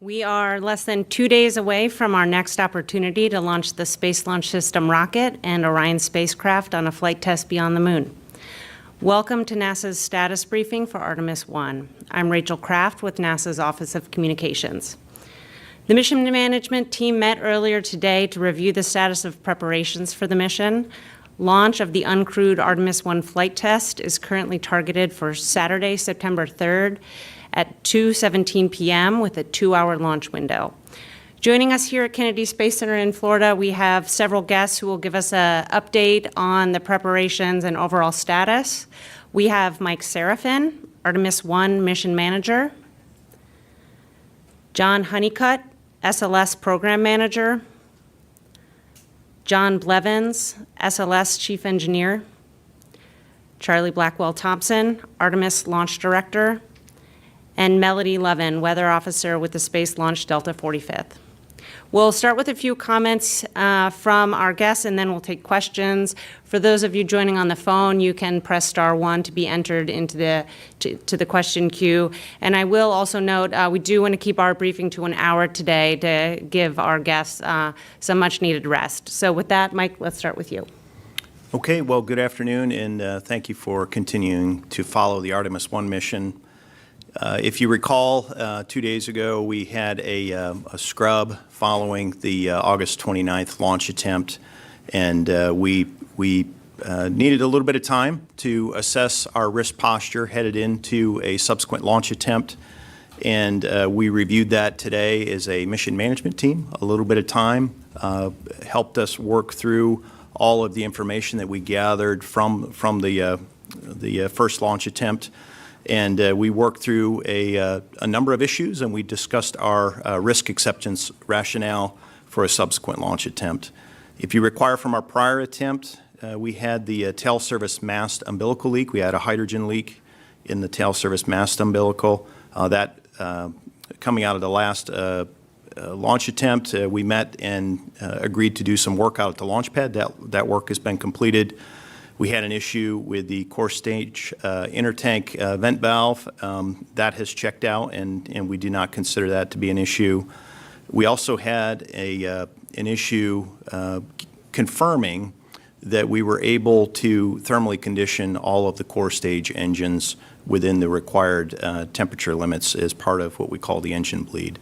We are less than 2 days away from our next opportunity to launch the Space Launch System rocket and Orion spacecraft on a flight test beyond the moon. Welcome to NASA's status briefing for Artemis I. I'm Rachel Kraft with NASA's Office of Communications. The mission management team met earlier today to review the status of preparations for the mission. Launch of the uncrewed Artemis I flight test is currently targeted for Saturday, September 3rd at 2:17 p.m. with a 2-hour launch window. Joining us here at Kennedy Space Center in Florida, we have several guests who will give us an update on the preparations and overall status. We have Mike Serafin, Artemis I Mission Manager. John Honeycutt, SLS Program Manager. John Blevins, SLS Chief Engineer. Charlie Blackwell Thompson, Artemis Launch Director. And Melody Levin, Weather Officer with the Space Launch Delta 45th. We'll start with a few comments from our guests, and then we'll take questions. For those of you joining on the phone, you can press *1 to be entered into the question queue. And I will also note we do want to keep our briefing to an hour today to give our guests some much-needed rest. So with that, Mike, let's start with you. Okay, well, good afternoon, and thank you for continuing to follow the Artemis I mission. If you recall, 2 days ago, we had a scrub following the August 29th launch attempt, and we needed a little bit of time to assess our risk posture headed into a subsequent launch attempt, and we reviewed that today as a mission management team. A little bit of time helped us work through all of the information that we gathered from the first launch attempt. And we worked through a number of issues, and we discussed our risk acceptance rationale for a subsequent launch attempt. If you recall from our prior attempt, we had the tail service mast umbilical leak. We had a hydrogen leak in the tail service mast umbilical. That coming out of the last launch attempt, we met and agreed to do some work out at the launch pad. That work has been completed. We had an issue with the core stage intertank vent valve. That has checked out, and we do not consider that to be an issue. We also had an issue confirming that we were able to thermally condition all of the core stage engines within the required temperature limits as part of what we call the engine bleed.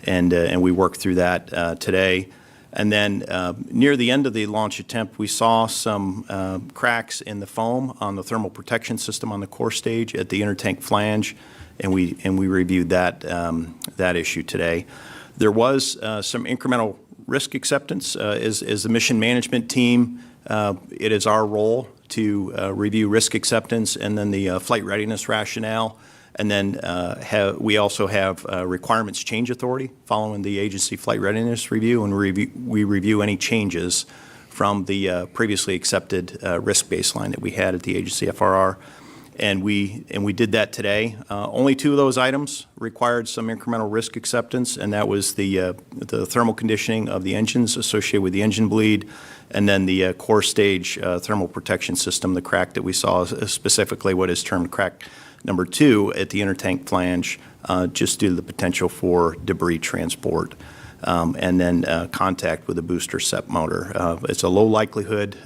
And we worked through that today. And then near the end of the launch attempt, we saw some cracks in the foam on the thermal protection system on the core stage at the intertank flange, and we reviewed that issue today. There was some incremental risk acceptance. As the mission management team, it is our role to review risk acceptance and then the flight readiness rationale. And then we also have requirements change authority following the agency flight readiness review, and we review any changes from the previously accepted risk baseline that we had at the agency FRR. And we did that today. Only 2 of those items required some incremental risk acceptance, and that was the thermal conditioning of the engines associated with the engine bleed, and then the core stage thermal protection system, the crack that we saw, specifically what is termed crack number 2 at the intertank flange, just due to the potential for debris transport, and then contact with the booster SEP motor. It's a low likelihood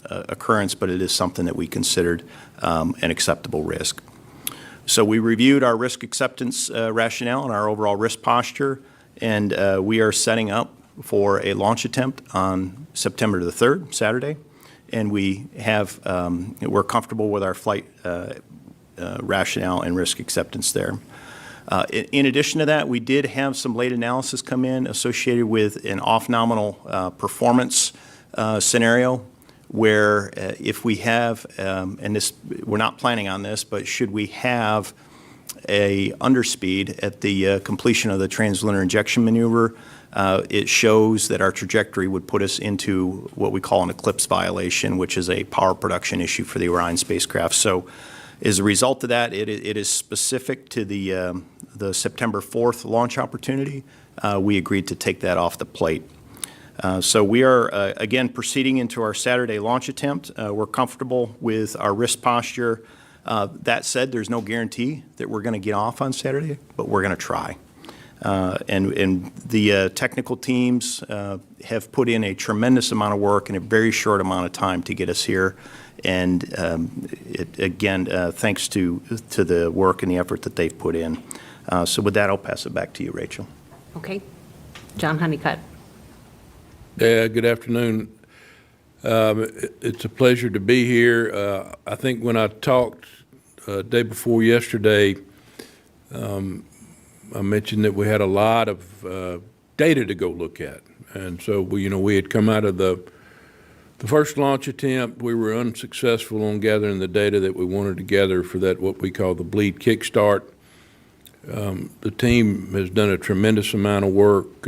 occurrence, but it is something that we considered an acceptable risk. So we reviewed our risk acceptance rationale and our overall risk posture, and we are setting up for a launch attempt on September the 3rd, Saturday, and we're comfortable with our flight rationale and risk acceptance there. In addition to that, we did have some late analysis come in associated with an off-nominal performance scenario where if we have, and this, we're not planning on this, but should we have a underspeed at the completion of the translunar injection maneuver, it shows that our trajectory would put us into what we call an eclipse violation, which is a power production issue for the Orion spacecraft. So as a result of that, it is specific to the September 4th launch opportunity. We agreed to take that off the plate. So we are, again, proceeding into our Saturday launch attempt. We're comfortable with our risk posture. That said, there's no guarantee that we're going to get off on Saturday, but we're going to try. And the technical teams have put in a tremendous amount of work in a very short amount of time to get us here. And again, thanks to the work and the effort that they've put in. So with that, I'll pass it back to you, Rachel. Okay. John Honeycutt. Yeah, good afternoon. It's a pleasure to be here. I think when I talked day before yesterday, I mentioned that we had a lot of data to go look at. And so, we had come out of the first launch attempt. We were unsuccessful on gathering the data that we wanted to gather for that, what we call the bleed kickstart. The team has done a tremendous amount of work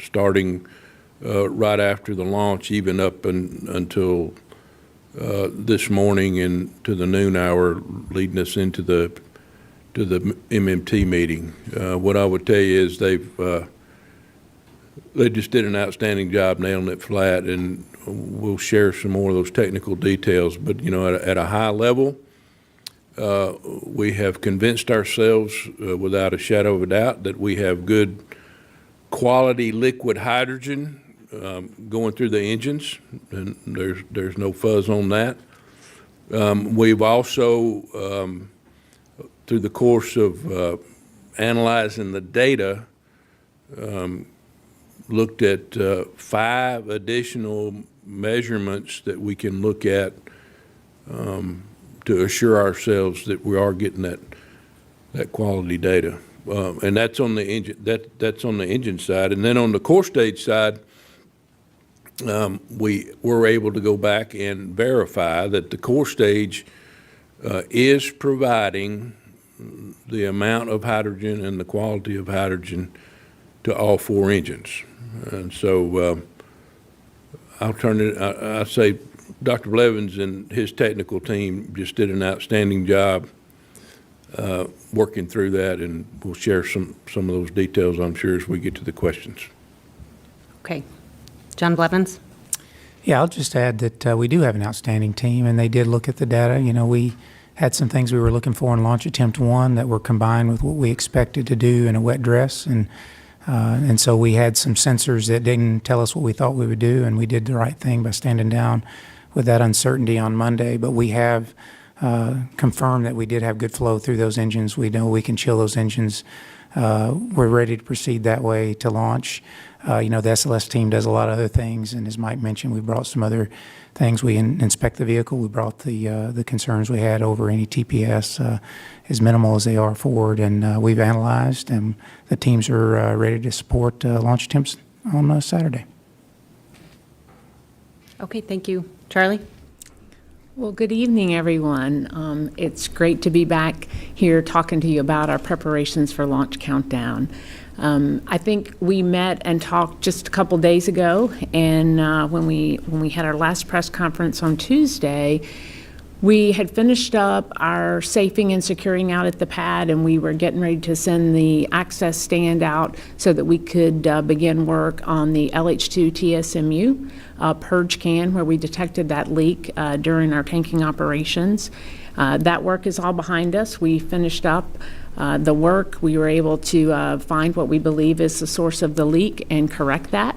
starting right after the launch, even up until this morning and to the noon hour, leading us into the MMT meeting. What I would tell you is they just did an outstanding job nailing it flat, and we'll share some more of those technical details. But at a high level, we have convinced ourselves without a shadow of a doubt that we have good quality liquid hydrogen going through the engines, and there's no fuzz on that. We've also, through the course of analyzing the data, looked at 5 additional measurements that we can look at to assure ourselves that we are getting that quality data, and that's on the engine. That's on the engine side, and then on the core stage side, we were able to go back and verify that the core stage is providing the amount of hydrogen and the quality of hydrogen to all 4 engines. And so I'll turn it, I say Dr. Blevins and his technical team just did an outstanding job working through that, and we'll share some of those details, I'm sure, as we get to the questions. Okay. John Blevins? Yeah, I'll just add that we do have an outstanding team, and they did look at the data. We had some things we were looking for in Launch Attempt 1 that were combined with what we expected to do in a wet dress, and so we had some sensors that didn't tell us what we thought we would do, and we did the right thing by standing down with that uncertainty on Monday. But we have confirmed that we did have good flow through those engines. We know we can chill those engines. We're ready to proceed that way to launch. The SLS team does a lot of other things, and as Mike mentioned, we brought some other things. We inspect the vehicle. We brought the concerns we had over any TPS as minimal as they are forward, and we've analyzed, and the teams are ready to support launch attempts on Saturday. Okay, thank you. Charlie? Well, good evening, everyone. It's great to be back here talking to you about our preparations for Launch Countdown. I think we met and talked just a couple days ago, and when we had our last press conference on Tuesday, we had finished up our safing and securing out at the pad, and we were getting ready to send the access stand out so that we could begin work on the LH2 TSMU purge can, where we detected that leak during our tanking operations. That work is all behind us. We finished up the work. We were able to find what we believe is the source of the leak and correct that.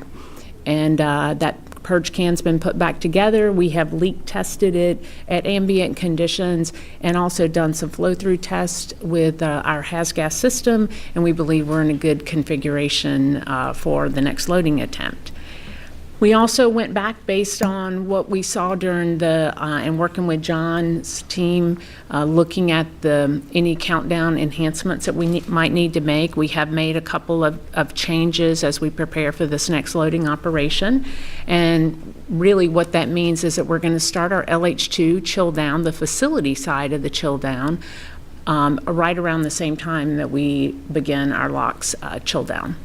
And that purge can's been put back together. We have leak tested it at ambient conditions and also done some flow-through tests with our HAZGAS system, and we believe we're in a good configuration for the next loading attempt. We also went back based on what we saw during the, and working with John's team, looking at any countdown enhancements that we might need to make. We have made a couple of changes as we prepare for this next loading operation. And really what that means is that we're going to start our LH2 chill down, the facility side of the chill down, right around the same time that we begin our LOX chill down.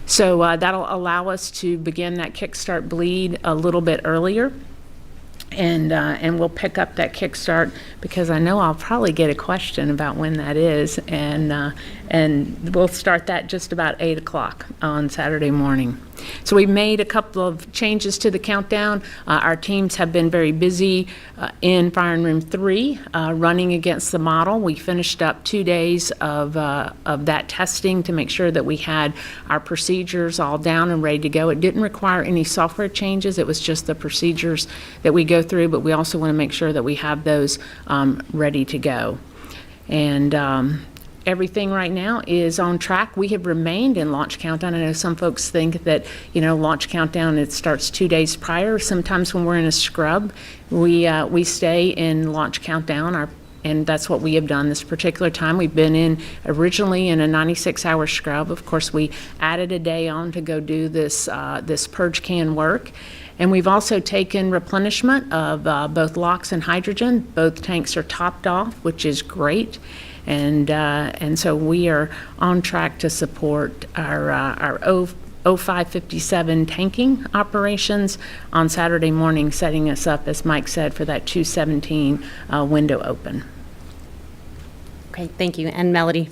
So that'll allow us to begin that kickstart bleed a little bit earlier, and we'll pick up that kickstart because I know I'll probably get a question about when that is, and we'll start that just about 8 o'clock on Saturday morning. So we made a couple of changes to the countdown. Our teams have been very busy in Firing Room 3 running against the model. We finished up 2 days of that testing to make sure that we had our procedures all down and ready to go. It didn't require any software changes. It was just the procedures that we go through, but we also want to make sure that we have those ready to go. And everything right now is on track. We have remained in Launch Countdown. I know some folks think that, Launch Countdown, it starts 2 days prior. Sometimes when we're in a scrub, we stay in Launch Countdown, and that's what we have done this particular time. We've been originally in a 96-hour scrub. Of course, we added a day on to go do this purge can work. And we've also taken replenishment of both LOX and hydrogen. Both tanks are topped off, which is great. And so we are on track to support our 0557 tanking operations on Saturday morning, setting us up, as Mike said, for that 217 window open. Okay, thank you. And Melody?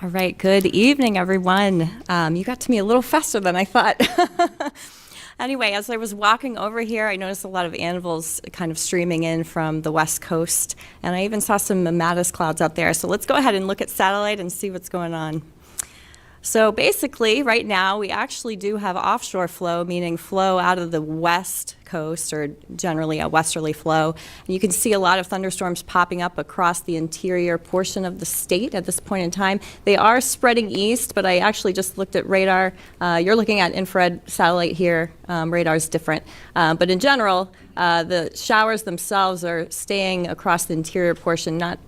All right, good evening, everyone. You got to me a little faster than I thought. Anyway, as I was walking over here, I noticed a lot of anvils kind of streaming in from the west coast, and I even saw some mammatus clouds out there. So let's go ahead and look at satellite and see what's going on. So basically, right now, we actually do have offshore flow, meaning flow out of the west coast, or generally a westerly flow. And you can see a lot of thunderstorms popping up across the interior portion of the state at this point in time. They are spreading east, but I actually just looked at radar. You're looking at infrared satellite here. Radar is different. But in general, the showers themselves are staying across the interior portion, not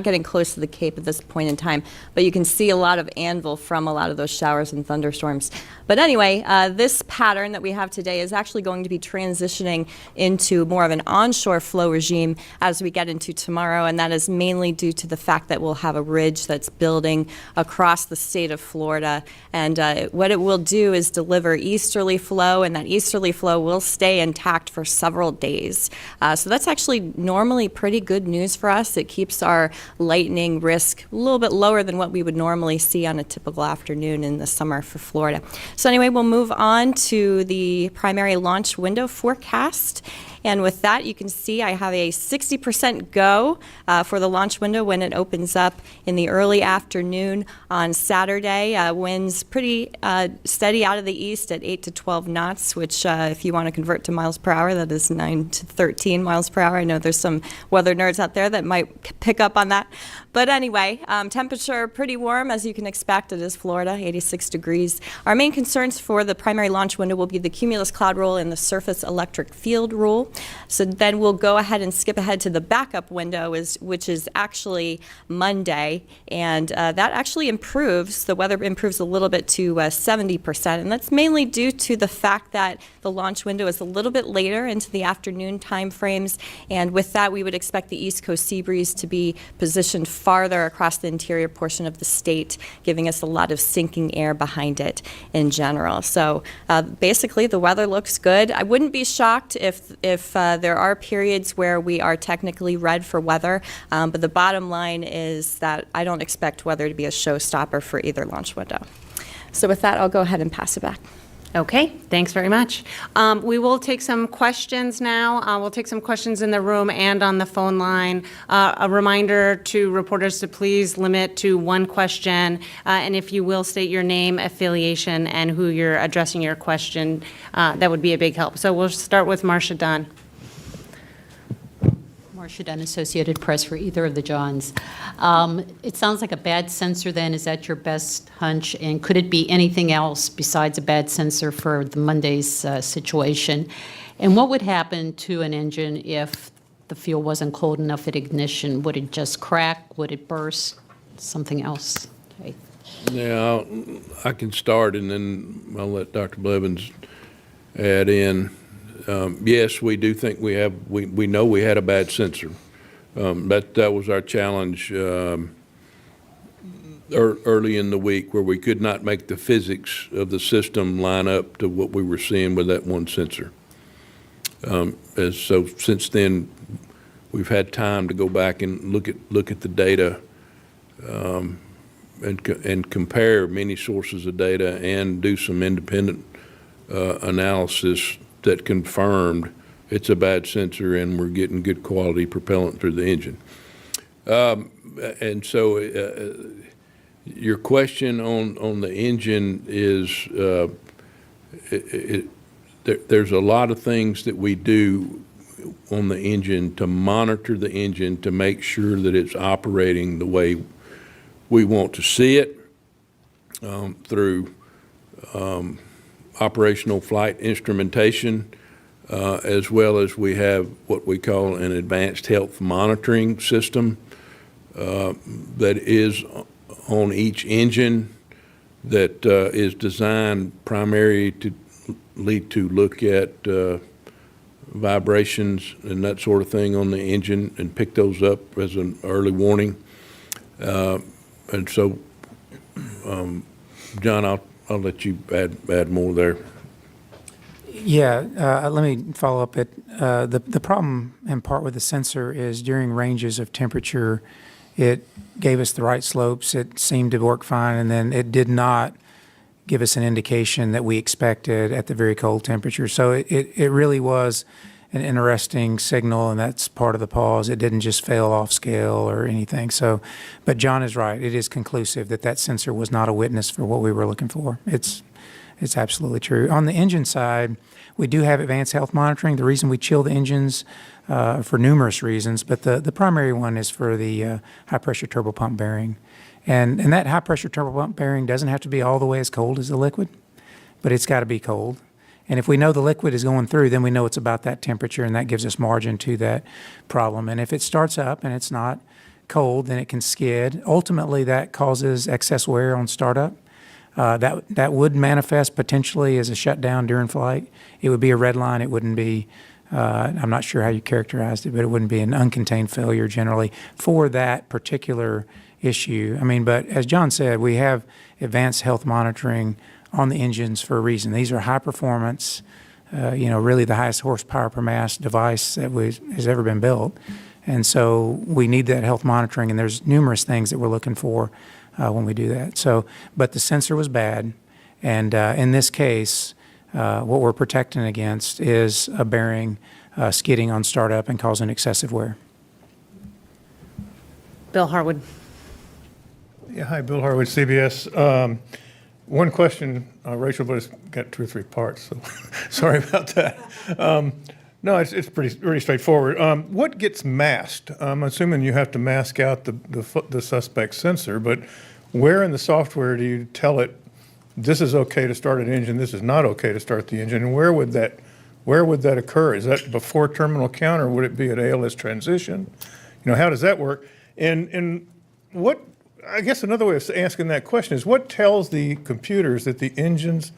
getting close to the Cape at this point in time, but you can see a lot of anvil from a lot of those showers and thunderstorms. But anyway, this pattern that we have today is actually going to be transitioning into more of an onshore flow regime as we get into tomorrow, and that is mainly due to the fact that we'll have a ridge that's building across the state of Florida. And what it will do is deliver easterly flow, and that easterly flow will stay intact for several days. So that's actually normally pretty good news for us. It keeps our lightning risk a little bit lower than what we would normally see on a typical afternoon in the summer for Florida. So anyway, we'll move on to the primary launch window forecast. And with that, you can see I have a 60% go for the launch window when it opens up in the early afternoon on Saturday. Winds pretty steady out of the east at 8 to 12 knots, which if you want to convert to miles per hour, that is 9 to 13 miles per hour. I know there's some weather nerds out there that might pick up on that. But anyway, temperature pretty warm, as you can expect. It is Florida, 86 degrees. Our main concerns for the primary launch window will be the cumulus cloud roll and the surface electric field rule. So then we'll go ahead and skip ahead to the backup window, which is actually Monday. And that actually improves. The weather improves a little bit to 70%. And that's mainly due to the fact that the launch window is a little bit later into the afternoon time frames. And with that, we would expect the East Coast sea breeze to be positioned farther across the interior portion of the state, giving us a lot of sinking air behind it in general. So basically, the weather looks good. I wouldn't be shocked if there are periods where we are technically red for weather, but the bottom line is that I don't expect weather to be a showstopper for either launch window. So with that, I'll go ahead and pass it back. Okay, thanks very much. We will take some questions now. We'll take some questions in the room and on the phone line. A reminder to reporters to please limit to one question, and if you will state your name, affiliation, and who you're addressing your question, that would be a big help. So we'll start with Marcia Dunn. Marcia Dunn, Associated Press for either of the Johns. It sounds like a bad sensor then. Is that your best hunch? And could it be anything else besides a bad sensor for the Monday's situation? And what would happen to an engine if the fuel wasn't cold enough at ignition? Would it just crack? Would it burst? Something else? Okay. Yeah, I can start, and then I'll let Dr. Blevins add in. Yes, we do think we know we had a bad sensor. That was our challenge early in the week, where we could not make the physics of the system line up to what we were seeing with that one sensor. So since then, we've had time to go back and look at the data and compare many sources of data and do some independent analysis that confirmed it's a bad sensor and we're getting good quality propellant through the engine. And so your question on the engine is, there's a lot of things that we do on the engine to monitor the engine to make sure that it's operating the way we want to see it, through operational flight instrumentation, as well as we have what we call an advanced health monitoring system that is on each engine that is designed primarily to look at vibrations and that sort of thing on the engine and pick those up as an early warning. And so, John, I'll let you add more there. Yeah, let me follow up it. The problem in part with the sensor is during ranges of temperature, it gave us the right slopes. It seemed to work fine, and then it did not give us an indication that we expected at the very cold temperature. So it really was an interesting signal, and that's part of the pause. It didn't just fail off scale or anything. So, but John is right. It is conclusive that that sensor was not a witness for what we were looking for. It's absolutely true. On the engine side, we do have advanced health monitoring. The reason we chill the engines for numerous reasons, but the primary one is for the high-pressure turbopump bearing. And that high-pressure turbopump bearing doesn't have to be all the way as cold as the liquid, but it's got to be cold. And if we know the liquid is going through, then we know it's about that temperature, and that gives us margin to that problem. And if it starts up and it's not cold, then it can skid. Ultimately, that causes excess wear on startup. That would manifest potentially as a shutdown during flight. It would be a red line. It wouldn't be, I'm not sure how you characterized it, but it wouldn't be an uncontained failure generally for that particular issue. I mean, but as John said, we have advanced health monitoring on the engines for a reason. These are high performance, really the highest horsepower per mass device that has ever been built. And so we need that health monitoring, and there's numerous things that we're looking for when we do that. So, but the sensor was bad, and in this case, what we're protecting against is a bearing skidding on startup and causing excessive wear. Bill Harwood. Yeah, hi, Bill Harwood, CBS. One question, Rachel, but it's got 2 or 3 parts, so sorry about that. No, it's pretty straightforward. What gets masked? I'm assuming you have to mask out the suspect sensor, but where in the software do you tell it this is okay to start an engine, this is not okay to start the engine, and where would that occur? Is that before terminal count, or would it be at ALS transition? How does that work? And what, I guess another way of asking that question is, what tells the computers that the engines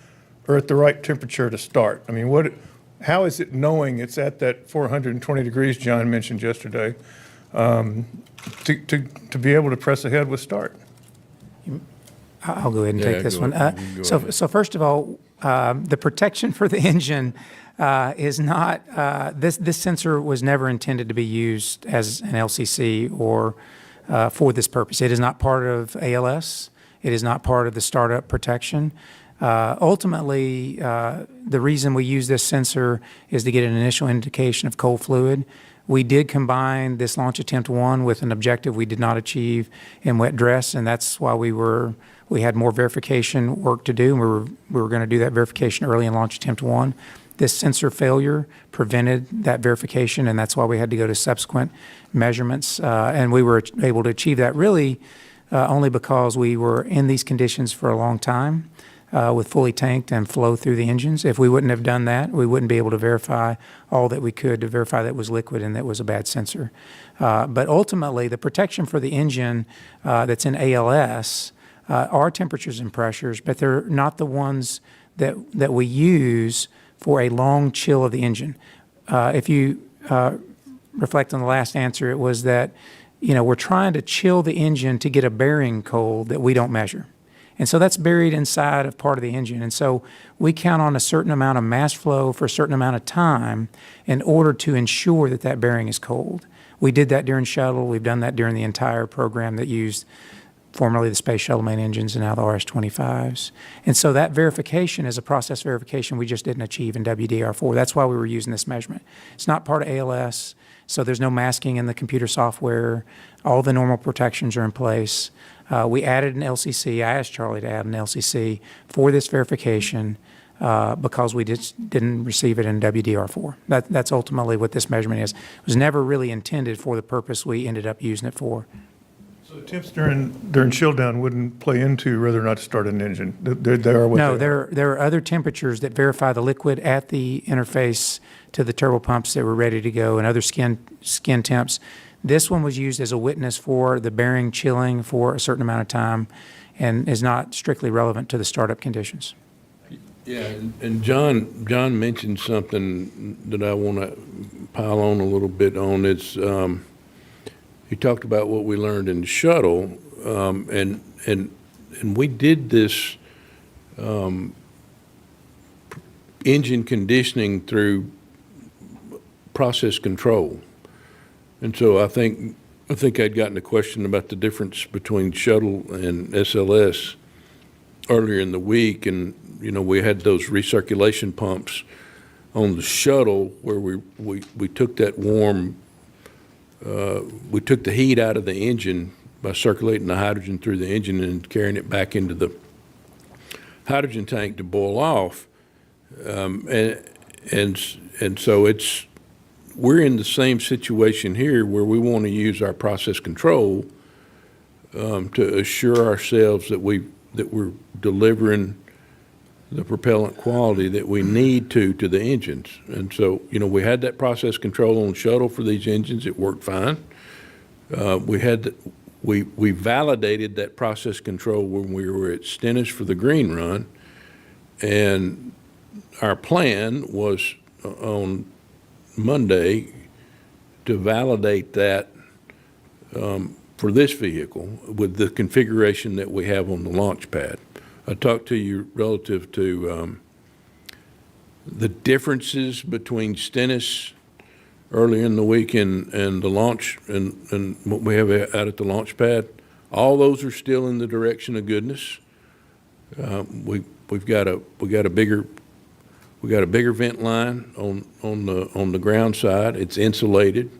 are at the right temperature to start? I mean, how is it knowing it's at that 420 degrees John mentioned yesterday to be able to press ahead with start? I'll go ahead and Yeah, take this go one. ahead. So first of all, the protection for the engine is not, this sensor was never intended to be used as an LCC or for this purpose. It is not part of ALS. It is not part of the startup protection. Ultimately, the reason we use this sensor is to get an initial indication of cold fluid. We did combine this launch attempt 1 with an objective we did not achieve in wet dress, and that's why we had more verification work to do. We were going to do that verification early in launch attempt 1. This sensor failure prevented that verification, and that's why we had to go to subsequent measurements. And we were able to achieve that really only because we were in these conditions for a long time with fully tanked and flow through the engines. If we wouldn't have done that, we wouldn't be able to verify all that we could to verify that it was liquid and that was a bad sensor. But ultimately, the protection for the engine that's in ALS are temperatures and pressures, but they're not the ones that we use for a long chill of the engine. If you reflect on the last answer, it was that, we're trying to chill the engine to get a bearing cold that we don't measure. And so that's buried inside of part of the engine. And so we count on a certain amount of mass flow for a certain amount of time in order to ensure that that bearing is cold. We did that during shuttle. We've done that during the entire program that used formerly the Space Shuttle main engines and now the RS-25s. And so that verification is a process verification we just didn't achieve in WDR4. That's why we were using this measurement. It's not part of ALS, so there's no masking in the computer software. All the normal protections are in place. We added an LCC. I asked Charlie to add an LCC for this verification because we didn't receive it in WDR4. That's ultimately what this measurement is. It was never really intended for the purpose we ended up using it for. So temps during chill down wouldn't play into whether or not to start an engine. They are what No, they are. there are other temperatures that verify the liquid at the interface to the turbopumps that were ready to go and other skin temps. This one was used as a witness for the bearing chilling for a certain amount of time and is not strictly relevant to the startup conditions. Yeah, and John mentioned something that I want to pile on a little bit on. It's he talked about what we learned in the shuttle and we did this engine conditioning through process control. And so I think I'd gotten a question about the difference between shuttle and SLS earlier in the week, and we had those recirculation pumps on the shuttle where we took that we took the heat out of the engine by circulating the hydrogen through the engine and carrying it back into the hydrogen tank to boil off. And so we're in the same situation here where we want to use our process control to assure ourselves that we're delivering the propellant quality that we need to the engines. And so, we had that process control on shuttle for these engines. It worked fine. We validated that process control when we were at Stennis for the green run. And our plan was on Monday to validate that for this vehicle with the configuration that we have on the launch pad. I talked to you relative to the differences between Stennis earlier in the week and the launch and what we have out at the launch pad. All those are still in the direction of goodness. We've got a bigger vent line on the ground side. It's insulated,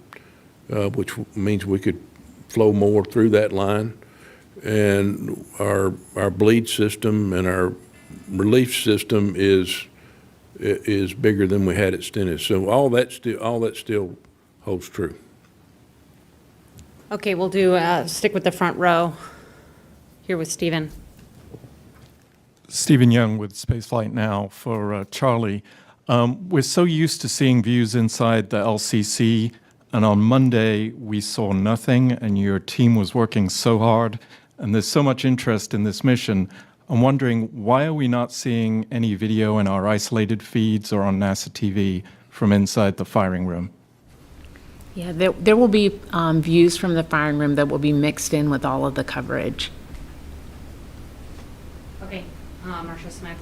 which means we could flow more through that line. And our bleed system and our relief system is bigger than we had at Stennis. So all that still holds true. Okay, we'll do, stick with the front row. Here with Stephen. Stephen Young with Spaceflight Now for Charlie. We're so used to seeing views inside the LCC, and on Monday we saw nothing, and your team was working so hard, and there's so much interest in this mission. I'm wondering, why are we not seeing any video in our isolated feeds or on NASA TV from inside the firing room? Yeah, there will be views from the firing room that will be mixed in with all of the coverage. Okay, Marcia Smith.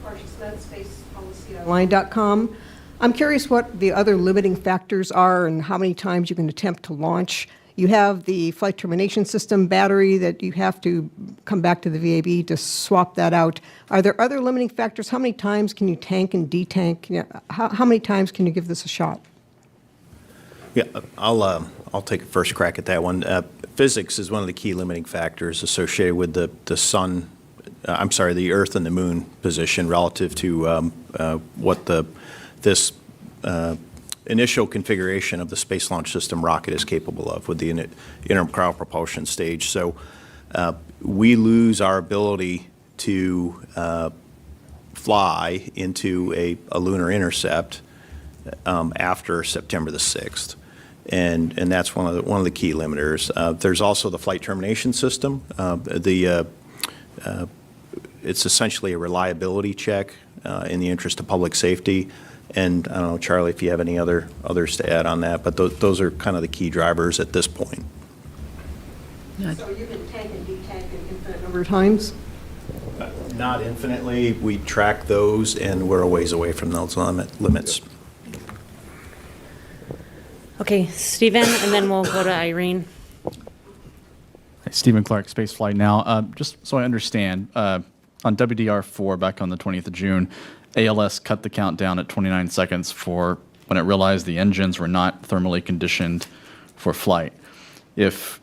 Marcia Smith, spacepolicyonline.com. I'm curious what the other limiting factors are and how many times you can attempt to launch. You have the flight termination system battery that you have to come back to the VAB to swap that out. Are there other limiting factors? How many times can you tank and detank? How many times can you give this a shot? Yeah, I'll take a first crack at that one. Physics is one of the key limiting factors associated with the Earth and the Moon position relative to what this initial configuration of the Space Launch System rocket is capable of with the intercrawl propulsion stage. So we lose our ability to fly into a lunar intercept after September the 6th. And that's one of the key limiters. There's also the flight termination system. It's essentially a reliability check in the interest of public safety. And I don't know, Charlie, if you have any others to add on that, but those are kind of the key drivers at this point. So you can tank and detank an infinite number of times? Not infinitely. We track those, and we're a ways away from those limits. Okay, Stephen, and then we'll go to Irene. Stephen Clark, Spaceflight Now. Just so I understand, on WDR4 back on the 20th of June, ALS cut the countdown at 29 seconds for when it realized the engines were not thermally conditioned for flight. If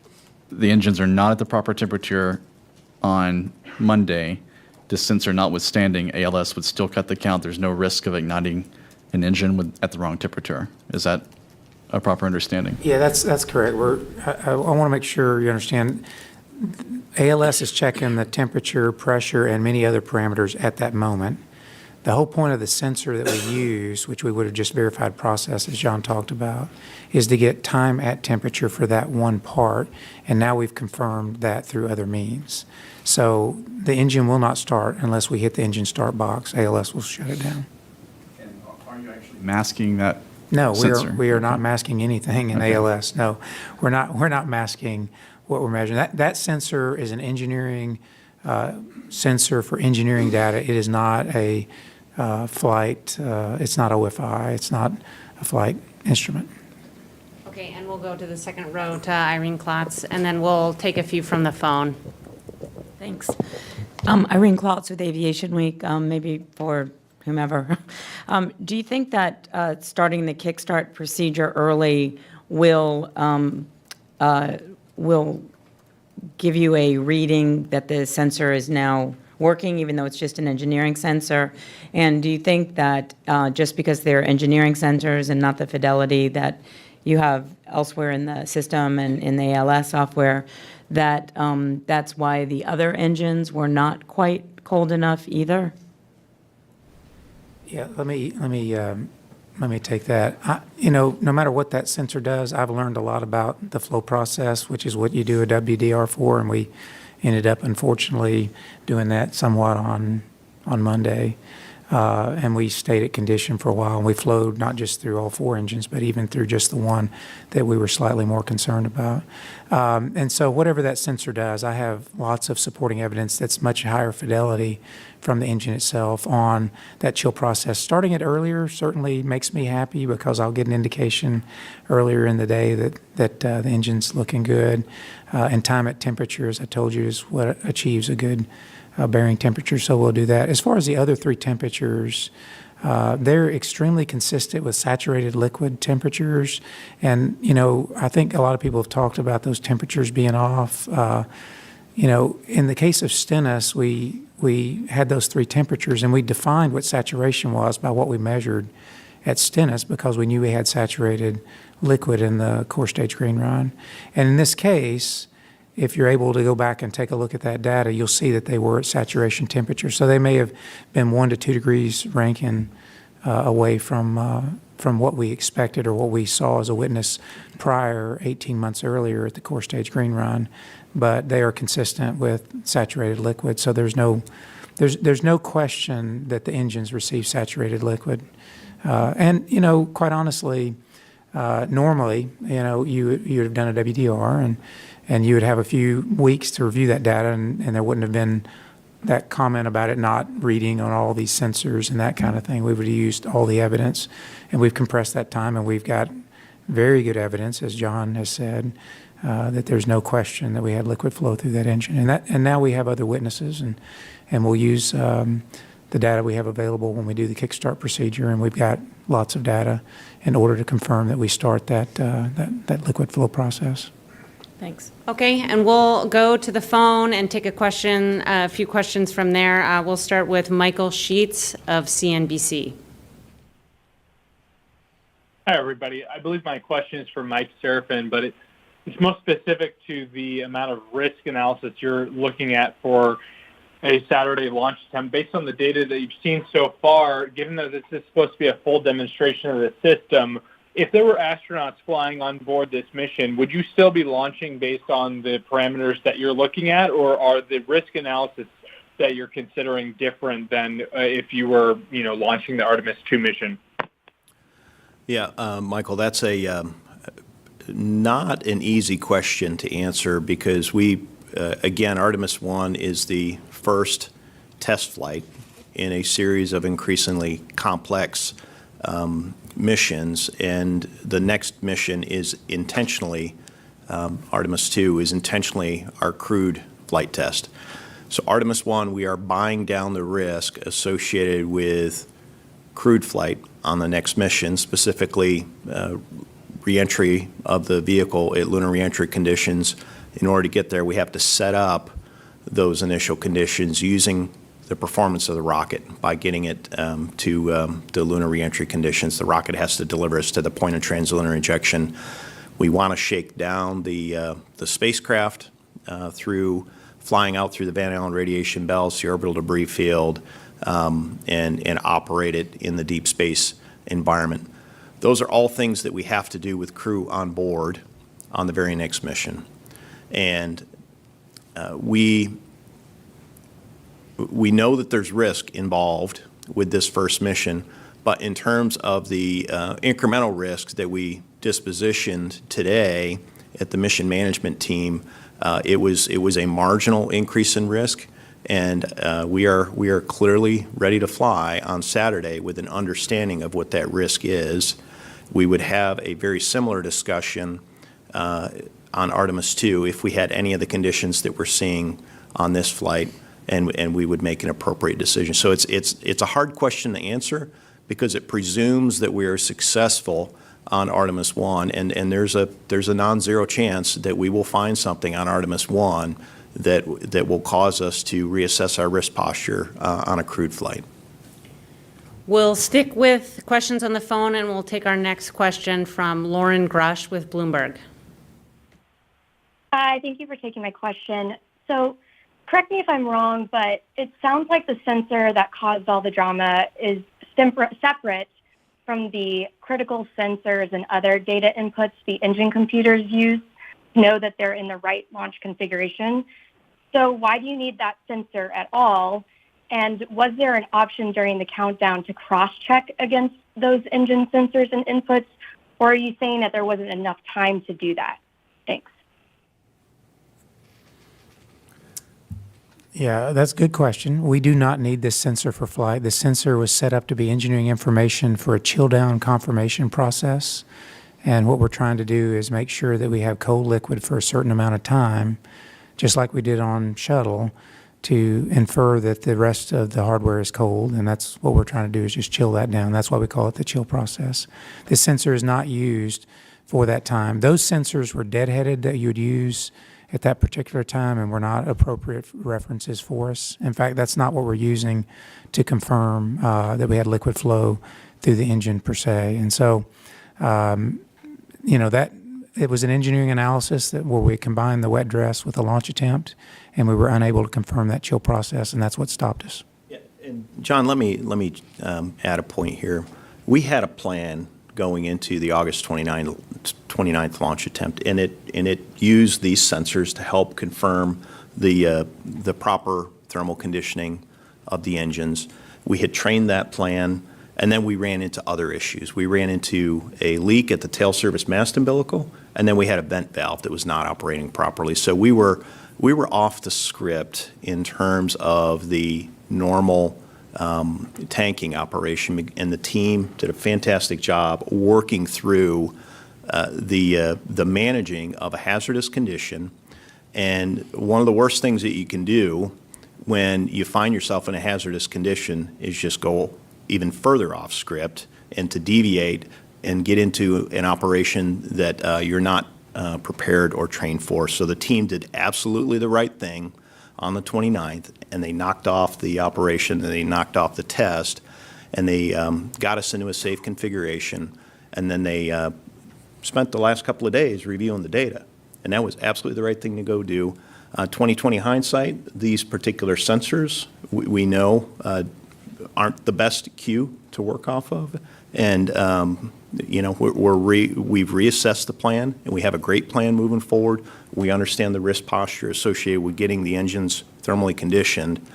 the engines are not at the proper temperature on Monday, this sensor notwithstanding, ALS would still cut the count. There's no risk of igniting an engine at the wrong temperature. Is that a proper understanding? Yeah, that's correct. I want to make sure you understand. ALS is checking the temperature, pressure, and many other parameters at that moment. The whole point of the sensor that we use, which we would have just verified process, as John talked about, is to get time at temperature for that one part, and now we've confirmed that through other means. So the engine will not start unless we hit the engine start box. ALS will shut it down. And are you actually masking that? No, sensor? we are not masking anything in Okay. ALS. No, we're not masking. what we're measuring. That sensor is an engineering sensor for engineering data. It is not a flight, it's not OFI, it's not a flight instrument. Okay, and we'll go to the second row to Irene Klotz, and then we'll take a few from the phone. Thanks. Irene Klotz with Aviation Week, maybe for whomever. Do you think that starting the kickstart procedure early will give you a reading that the sensor is now working, even though it's just an engineering sensor? And do you think that just because they're engineering sensors and not the fidelity that you have elsewhere in the system and in the ALS software, that that's why the other engines were not quite cold enough either? Yeah, let me take that. No matter what that sensor does, I've learned a lot about the flow process, which is what you do a WDR for, and we ended up unfortunately doing that somewhat on Monday. And we stayed at condition for a while, and we flowed not just through all 4 engines, but even through just the one that we were slightly more concerned about. And so whatever that sensor does, I have lots of supporting evidence that's much higher fidelity from the engine itself on that chill process. Starting it earlier certainly makes me happy because I'll get an indication earlier in the day that the engine's looking good. And time at temperature, as I told you, is what achieves a good bearing temperature, so we'll do that. As far as the other 3 temperatures, they're extremely consistent with saturated liquid temperatures. And, I think a lot of people have talked about those temperatures being off. In the case of Stennis, we had those 3 temperatures, and we defined what saturation was by what we measured at Stennis because we knew we had saturated liquid in the core stage green run. And in this case, if you're able to go back and take a look at that data, you'll see that they were at saturation temperature. So they may have been 1 to 2 degrees Rankine away from what we expected or what we saw as a witness prior 18 months earlier at the core stage green run. But they are consistent with saturated liquid. So there's no question that the engines receive saturated liquid. And quite honestly, normally, you would have done a WDR and you would have a few weeks to review that data, and there wouldn't have been that comment about it not reading on all these sensors and that kind of thing. We would have used all the evidence, and we've compressed that time, and we've got very good evidence, as John has said, that there's no question that we had liquid flow through that engine. And now we have other witnesses, and we'll use the data we have available when we do the kickstart procedure, and we've got lots of data in order to confirm that we start that liquid flow process. Thanks. Okay, and we'll go to the phone and take a few questions from there. We'll start with Michael Sheets of CNBC. Hi, everybody. I believe my question is for Mike Serafin, but it's most specific to the amount of risk analysis you're looking at for a Saturday launch attempt. Based on the data that you've seen so far, given that this is supposed to be a full demonstration of the system, if there were astronauts flying on board this mission, would you still be launching based on the parameters that you're looking at, or are the risk analysis that you're considering different than if you were, launching the Artemis II mission? Yeah, Michael, that's not an easy question to answer because again, Artemis I is the first test flight in a series of increasingly complex missions, and the next mission is intentionally, Artemis II is intentionally our crewed flight test. So Artemis I, we are buying down the risk associated with crewed flight on the next mission, specifically reentry of the vehicle at lunar reentry conditions. In order to get there, we have to set up those initial conditions using the performance of the rocket by getting it to the lunar reentry conditions. The rocket has to deliver us to the point of translunar injection. We want to shake down the spacecraft through flying out through the Van Allen radiation belts, the orbital debris field, and operate it in the deep space environment. Those are all things that we have to do with crew on board on the very next mission. And we know that there's risk involved with this first mission, but in terms of the incremental risks that we dispositioned today at the mission management team, It was a marginal increase in risk, and we are clearly ready to fly on Saturday with an understanding of what that risk is. We would have a very similar discussion on Artemis II if we had any of the conditions that we're seeing on this flight, and we would make an appropriate decision. So it's a hard question to answer because it presumes that we are successful on Artemis I, and there's a non-zero chance that we will find something on Artemis I that will cause us to reassess our risk posture on a crewed flight. We'll stick with questions on the phone, and we'll take our next question from Lauren Grush with Bloomberg. Hi, thank you for taking my question. So, correct me if I'm wrong, but it sounds like the sensor that caused all the drama is separate from the critical sensors and other data inputs the engine computers use to know that they're in the right launch configuration. So why do you need that sensor at all? And was there an option during the countdown to cross-check against those engine sensors and inputs, or are you saying that there wasn't enough time to do that? Thanks. Yeah, that's a good question. We do not need this sensor for flight. The sensor was set up to be engineering information for a chill-down confirmation process. And what we're trying to do is make sure that we have cold liquid for a certain amount of time, just like we did on shuttle, to infer that the rest of the hardware is cold. And that's what we're trying to do, is just chill that down. That's why we call it the chill process. This sensor is not used for that time. Those sensors were deadheaded that you would use at that particular time and were not appropriate references for us. In fact, that's not what we're using to confirm that we had liquid flow through the engine per se. And so, that it was an engineering analysis where we combined the wet dress with the launch attempt, and we were unable to confirm that chill process, and that's what stopped us. Yeah, and John, let me add a point here. We had a plan going into the August 29th launch attempt, and it used these sensors to help confirm the proper thermal conditioning of the engines. We had trained that plan, and then we ran into other issues. We ran into a leak at the tail service mast umbilical, and then we had a vent valve that was not operating properly. So we were off the script in terms of the normal tanking operation, and the team did a fantastic job working through the managing of a hazardous condition. And one of the worst things that you can do when you find yourself in a hazardous condition is just go even further off script and to deviate and get into an operation that you're not prepared or trained for. So the team did absolutely the right thing on the 29th, and they knocked off the operation, and they knocked off the test, and they got us into a safe configuration, and then they spent the last couple of days reviewing the data, and that was absolutely the right thing to go do. 2020 hindsight, these particular sensors, we know aren't the best cue to work off of, and we've reassessed the plan, and we have a great plan moving forward. We understand the risk posture associated with getting the engines thermally conditioned,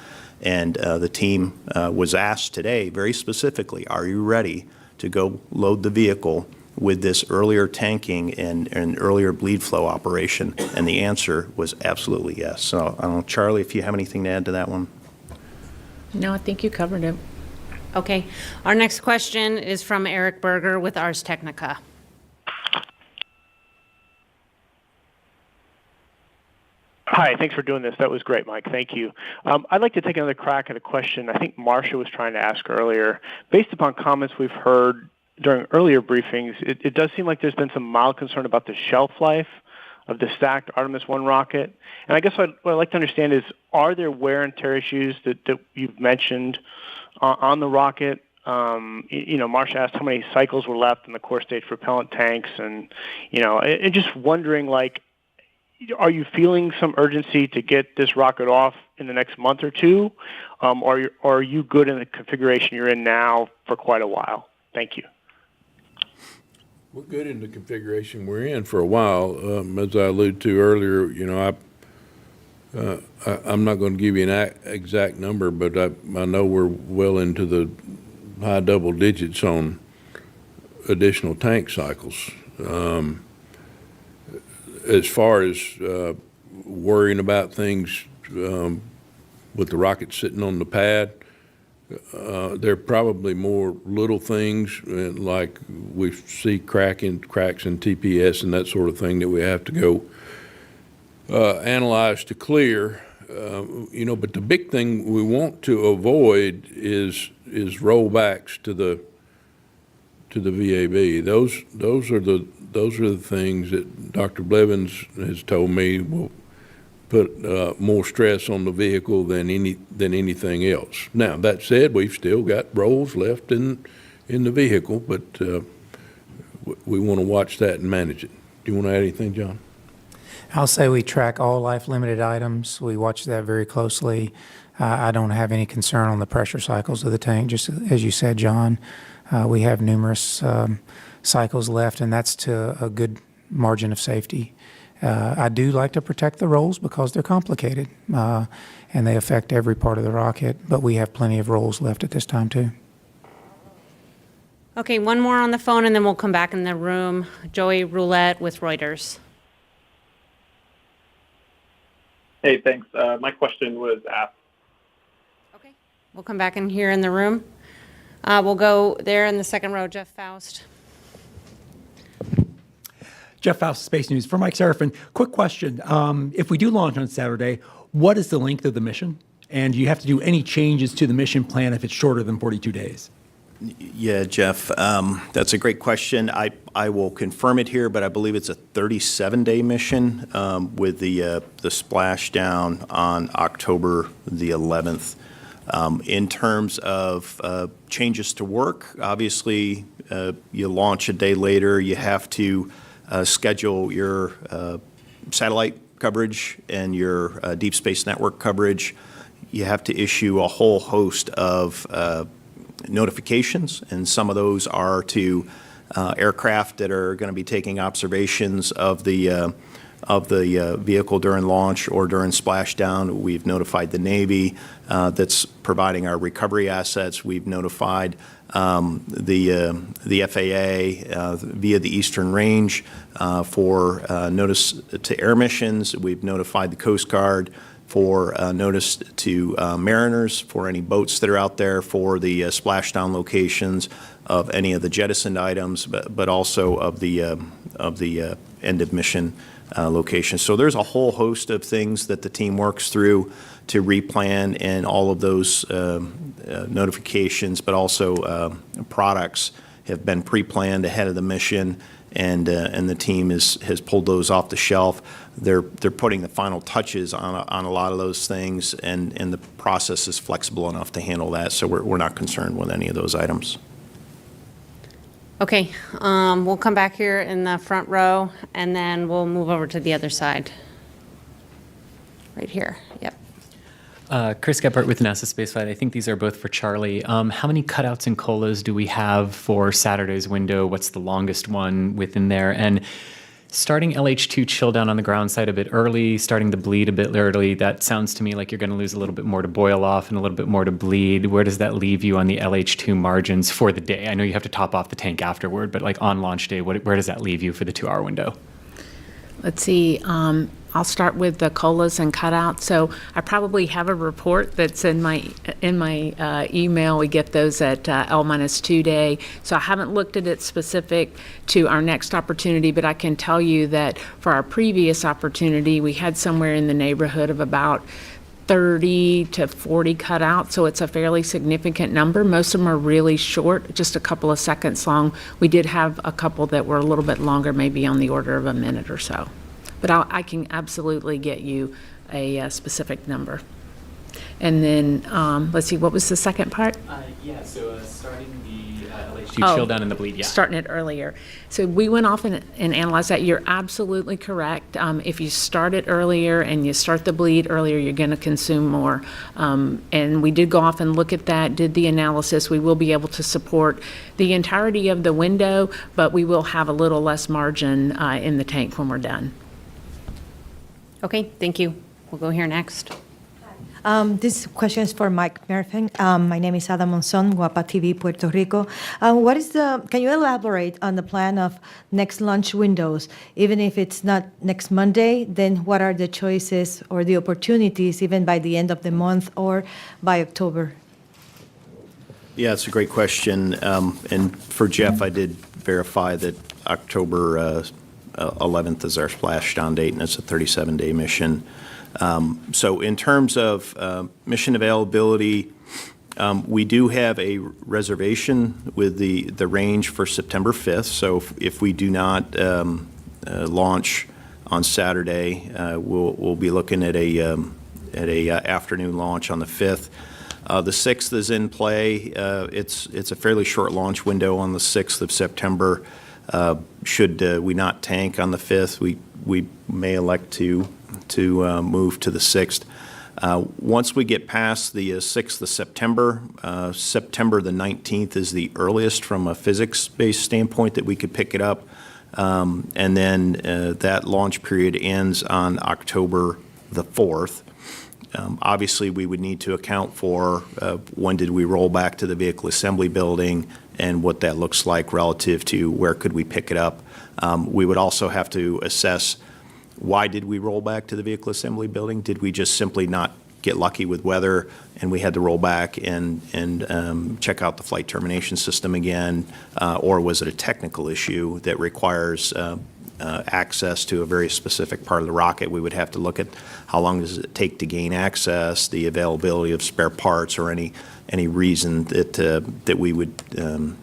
and the team was asked today very specifically, are you ready to go load the vehicle with this earlier tanking and earlier bleed flow operation? And the answer was absolutely yes. So I don't know, Charlie, if you have anything to add to that one. No, I think you covered it. Okay. Our next question is from Eric Berger with Ars Technica. Hi, thanks for doing this. That was great, Mike. Thank you. I'd like to take another crack at a question I think Marcia was trying to ask earlier. Based upon comments we've heard during earlier briefings, it does seem like there's been some mild concern about the shelf life of the stacked Artemis I rocket. And I guess what I'd like to understand is, are there wear and tear issues that you've mentioned on the rocket? Marcia asked how many cycles were left in the core stage propellant tanks, and just wondering, are you feeling some urgency to get this rocket off in the next month or two, or are you good in the configuration you're in now for quite a while? Thank you. We're good in the configuration we're in for a while. As I alluded to earlier, I'm not going to give you an exact number, but I know we're well into the high double digits on additional tank cycles. As far as worrying about things with the rocket sitting on the pad. There are probably more little things like we see cracks in TPS and that sort of thing that we have to go analyze to clear. But the big thing we want to avoid is rollbacks to the VAB. Those are the things that Dr. Blevins has told me will put more stress on the vehicle than anything else. Now, that said, we've still got rolls left in the vehicle, but we want to watch that and manage it. Do you want to add anything, John? I'll say we track all life-limited items. We watch that very closely. I don't have any concern on the pressure cycles of the tank, just as you said, John. We have numerous cycles left, and that's to a good margin of safety. I do like to protect the rolls because they're complicated, and they affect every part of the rocket, but we have plenty of rolls left at this time, too. Okay, one more on the phone, and then we'll come back in the room. Joey Roulette with Reuters. Hey, thanks. My question was asked. Okay, we'll come back in here in the room. We'll go there in the second row, Jeff Faust. Jeff Faust, Space News. For Mike Seraphin, quick question. If we do launch on Saturday, what is the length of the mission? And do you have to do any changes to the mission plan if it's shorter than 42 days? Yeah, Jeff, that's a great question. I will confirm it here, but I believe it's a 37-day mission with the splashdown on October the 11th. In terms of changes to work, obviously, you launch a day later. You have to schedule your satellite coverage and your deep space network coverage. You have to issue a whole host of notifications, and some of those are to aircraft that are going to be taking observations of the vehicle during launch or during splashdown. We've notified the Navy that's providing our recovery assets. We've notified the FAA via the Eastern Range for notice to air missions. We've notified the Coast Guard for notice to mariners for any boats that are out there, for the splashdown locations of any of the jettisoned items, but also of the end of mission locations. So there's a whole host of things that the team works through to replan, and all of those notifications, but also products have been pre-planned ahead of the mission, and the team has pulled those off the shelf. They're putting the final touches on a lot of those things, and the process is flexible enough to handle that, so we're not concerned with any of those items. Okay, we'll come back here in the front row, and then we'll move over to the other side. Right here, yep. Chris Gephardt with NASA Spaceflight. I think these are both for Charlie. How many cutouts and colas do we have for Saturday's window? What's the longest one within there? And starting LH2 chill down on the ground side a bit early, starting to bleed a bit early, that sounds to me like you're going to lose a little bit more to boil off and a little bit more to bleed. Where does that leave you on the LH2 margins for the day? I know you have to top off the tank afterward, but like on launch day, where does that leave you for the 2-hour window? Let's see. I'll start with the colas and cutouts. So I probably have a report that's in my email. We get those at L-2 day. So I haven't looked at it specific to our next opportunity, but I can tell you that for our previous opportunity, we had somewhere in the neighborhood of about 30 to 40 cutouts, so it's a fairly significant number. Most of them are really short, just a couple of seconds long. We did have a couple that were a little bit longer, maybe on the order of a minute or so. But I can absolutely get you a specific number. And then, let's see, what was the second part? So starting the LH2 chill down in the bleed, yeah. Starting it earlier. So we went off and analyzed that. You're absolutely correct. If you start it earlier and you start the bleed earlier, you're going to consume more. And we did go off and look at that, did the analysis. We will be able to support the entirety of the window, but we will have a little less margin in the tank when we're done. Okay, thank you. We'll go here next. This question is for Mike Merfin. My name is Ada Monzon, Guapa TV, Puerto Rico. Can you elaborate on the plan of next launch windows? Even if it's not next Monday, then what are the choices or the opportunities even by the end of the month or by October? Yeah, it's a great question. And for Jeff, I did verify that October 11th is our splashdown date, and it's a 37-day mission. So in terms of mission availability, we do have a reservation with the range for September 5th. So if we do not launch on Saturday, we'll be looking at a afternoon launch on the 5th. The 6th is in play. It's a fairly short launch window on the 6th of September. Should we not tank on the 5th, we may elect to move to the 6th. Once we get past the 6th of September, September the 19th is the earliest from a physics-based standpoint that we could pick it up. And then that launch period ends on October the 4th. Obviously, we would need to account for when did we roll back to the vehicle assembly building and what that looks like relative to where could we pick it up. We would also have to assess why did we roll back to the vehicle assembly building? Did we just simply not get lucky with weather and we had to roll back and check out the flight termination system again? Or was it a technical issue that requires access to a very specific part of the rocket? We would have to look at how long does it take to gain access, the availability of spare parts, or any reason that we would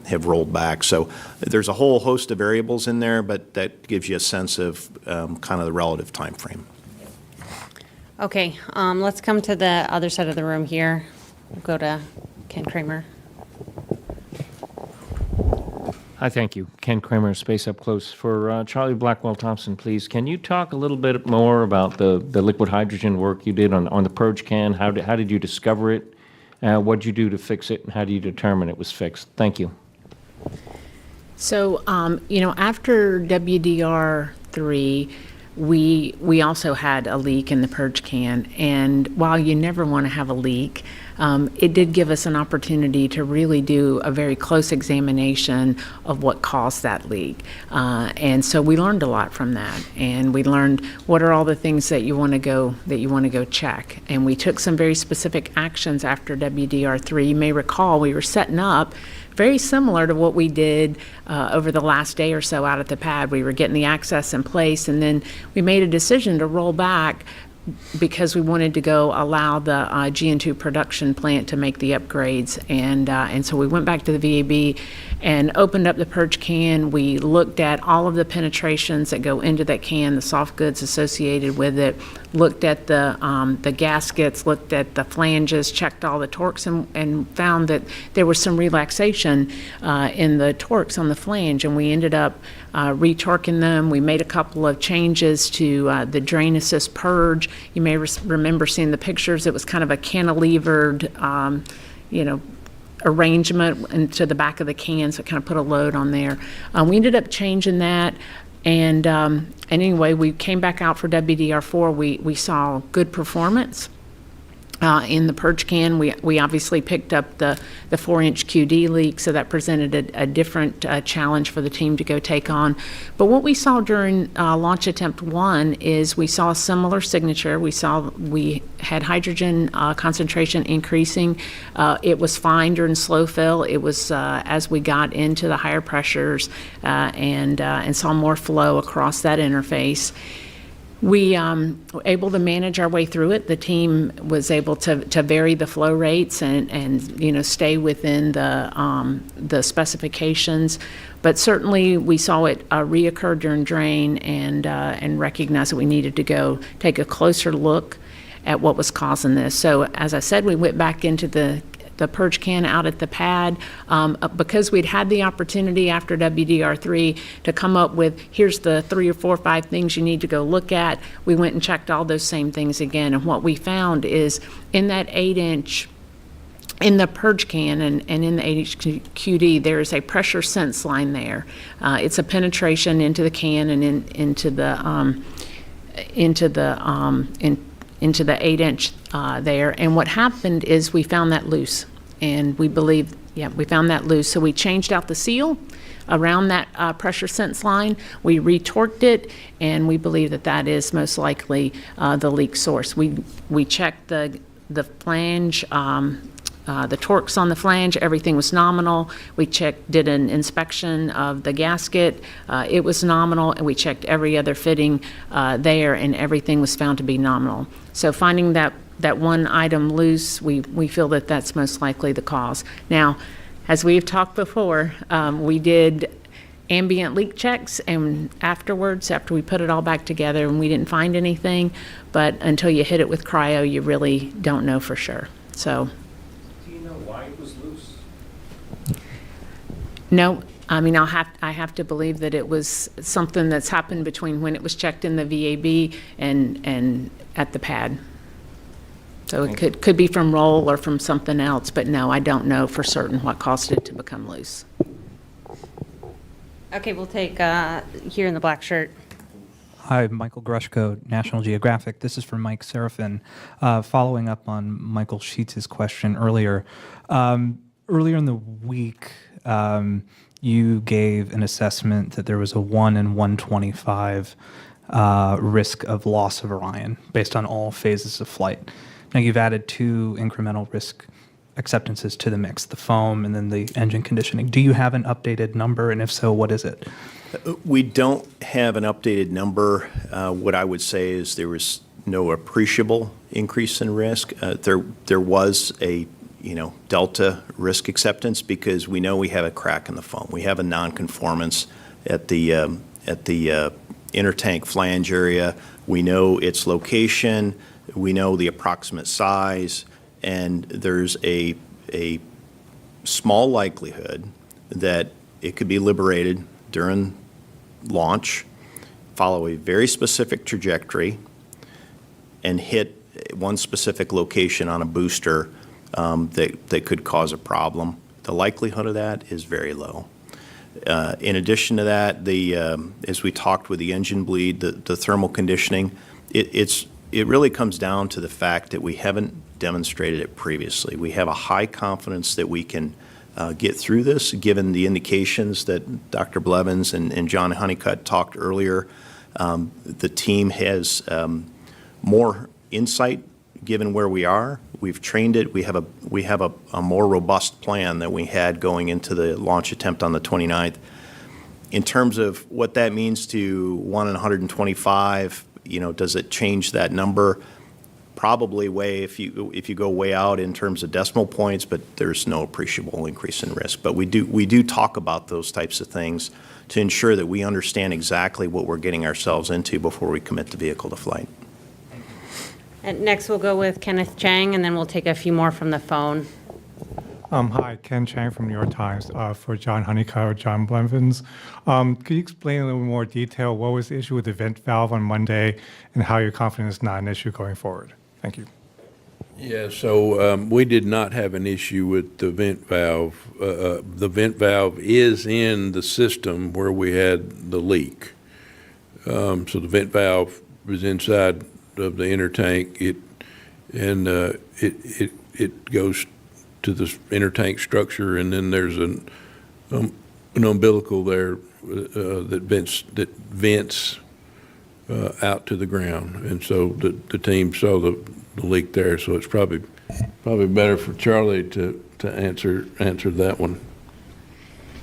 have rolled back. So there's a whole host of variables in there, but that gives you a sense of kind of the relative time frame. Okay, let's come to the other side of the room here. We'll go to Ken Kramer. Hi, thank you. Ken Kramer, Space Up Close. For Charlie Blackwell Thompson, please, can you talk a little bit more about the liquid hydrogen work you did on the purge can? How did you discover it? What did you do to fix it, and how do you determine it was fixed? Thank you. So, after WDR3, we also had a leak in the purge can, and while you never want to have a leak, it did give us an opportunity to really do a very close examination of what caused that leak. And so we learned a lot from that, and we learned what are all the things that you want to go check. And we took some very specific actions after WDR3. You may recall we were setting up very similar to what we did over the last day or so out at the pad. We were getting the access in place, and then we made a decision to roll back because we wanted to go allow the GN2 production plant to make the upgrades. And so we went back to the VAB and opened up the purge can. We looked at all of the penetrations that go into that can, the soft goods associated with it, looked at the gaskets, looked at the flanges, checked all the torques, and found that there was some relaxation in the torques on the flange, and we ended up retorquing them. We made a couple of changes to the drain assist purge. You may remember seeing the pictures. It was kind of a cantilevered, arrangement into the back of the can, so it kind of put a load on there. We ended up changing that, and anyway, we came back out for WDR4. We saw good performance in the purge can. We obviously picked up the 4-inch QD leak, so that presented a different challenge for the team to go take on. But what we saw during launch attempt 1 is we saw a similar signature. We had hydrogen concentration increasing. It was fine during slow fill. It was as we got into the higher pressures and saw more flow across that interface. We were able to manage our way through it. The team was able to vary the flow rates and stay within the specifications. But certainly we saw it reoccur during drain and recognized that we needed to go take a closer look at what was causing this. So as I said, we went back into the purge can out at the pad because we'd had the opportunity after WDR3 to come up with, here's the 3 or 4 or 5 things you need to go look at. We went and checked all those same things again, and what we found is in that 8-inch, in the purge can and in the 8-inch QD, there is a pressure sense line there. It's a penetration into the can and into the into the 8-inch there. And what happened is we found that loose, and we believe, we found that loose. So we changed out the seal around that pressure sense line. We retorqued it, and we believe that that is most likely the leak source. We checked the flange, the torques on the flange, everything was nominal. We did an inspection of the gasket, it was nominal, and we checked every other fitting there, and everything was found to be nominal. So finding that one item loose, we feel that that's most likely the cause. Now, as we've talked before, we did ambient leak checks, and afterwards, after we put it all back together, and we didn't find anything, but until you hit it with cryo, you really don't know for sure. So. Do you know why it was loose? No, I mean, I have to believe that it was something that's happened between when it was checked in the VAB and at the pad. So it could be from roll or from something else, but no, I don't know for certain what caused it to become loose. Okay, we'll take here in the black shirt. Hi, Michael Grushko, National Geographic. This is for Mike Serafin. Following up on Michael Sheets' question earlier. Earlier in the week, you gave an assessment that there was a 1 in 125 risk of loss of Orion based on all phases of flight. Now, you've added 2 incremental risk acceptances to the mix, the foam and then the engine conditioning. Do you have an updated number, and if so, what is it? We don't have an updated number. What I would say is there was no appreciable increase in risk. There was a delta risk acceptance because we know we have a crack in the foam. We have a nonconformance at the intertank flange area. We know its location. We know the approximate size, and there's a small likelihood that it could be liberated during launch, follow a very specific trajectory, and hit one specific location on a booster that could cause a problem. The likelihood of that is very low. In addition to that, as we talked with the engine bleed, the thermal conditioning, it really comes down to the fact that we haven't demonstrated it previously. We have a high confidence that we can get through this, given the indications that Dr. Blevins and John Honeycutt talked earlier. The team has more insight given where we are. We've trained it. We have a more robust plan than we had going into the launch attempt on the 29th. In terms of what that means to 1 in 125, does it change that number? Probably if you go way out in terms of decimal points, but there's no appreciable increase in risk. But we do talk about those types of things to ensure that we understand exactly what we're getting ourselves into before we commit the vehicle to flight. And next, we'll go with Kenneth Chang, and then we'll take a few more from the phone. Hi, Ken Chang from New York Times for John Honeycutt, John Blevins. Could you explain in a little more detail what was the issue with the vent valve on Monday and how you're confident it's not an issue going forward? Thank you. Yeah, so we did not have an issue with the vent valve. The vent valve is in the system where we had the leak. So the vent valve was inside of the intertank. It goes to the intertank structure, and then there's an umbilical there that vents out to the ground, and so the team saw the leak there. So it's probably better for Charlie to answer that one.